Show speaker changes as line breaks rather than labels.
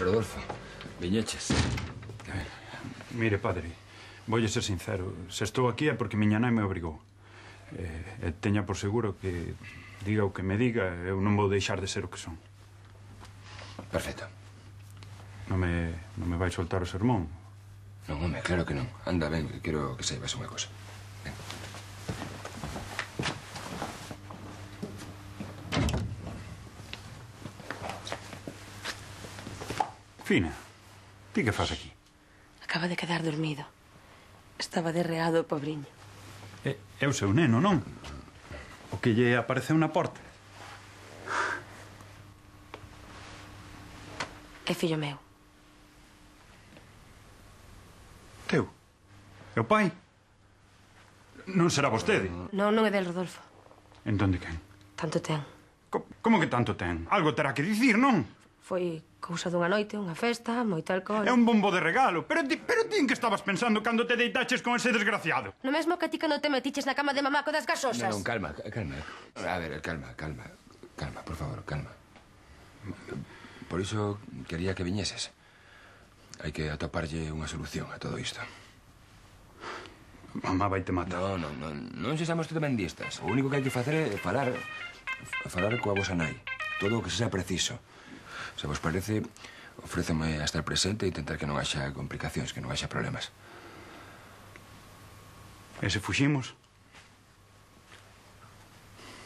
Rodolfo, viñeches.
Mire, padre, voulle ser sincero. Se estou aquí é porque miña nai me obrigou. E teña por seguro que, diga o que me diga, eu non vou deixar de ser o que son.
Perfecto.
Non me vai soltar o sermón?
Non, home, claro que non. Anda, ven, que quero que saibas unha cosa. Ven.
Fina, ti que fas aquí?
Acaba de quedar dormido. Estaba derreado o pobriño.
É o seu neno, non? O que lle apareceu na porta.
É fillo meu.
Teu? É o pai? Non será vostede?
Non, non é del Rodolfo.
Entón de quen?
Tanto ten.
Como que tanto ten? Algo terá que dicir, non?
Foi cousa dunha noite, unha festa, moito alcohol.
É un bombo de regalo. Pero ti en que estabas pensando cando te deitaches con ese desgraciado?
No mesmo que ti cando te metiches na cama de mamá co das gasosas.
Non, calma. A ver, calma, por favor, calma. Por iso quería que viñeses. Hai que atoparlle unha solución a todo isto.
Mamá vai te matar.
Non sexamos tremendistas. O único que hai que facer é falar coa vosa nai. Todo o que sexa preciso. Se vos parece, ofréceme a estar presente e intentar que non haxa complicacións, que non haxa problemas.
E se fuximos?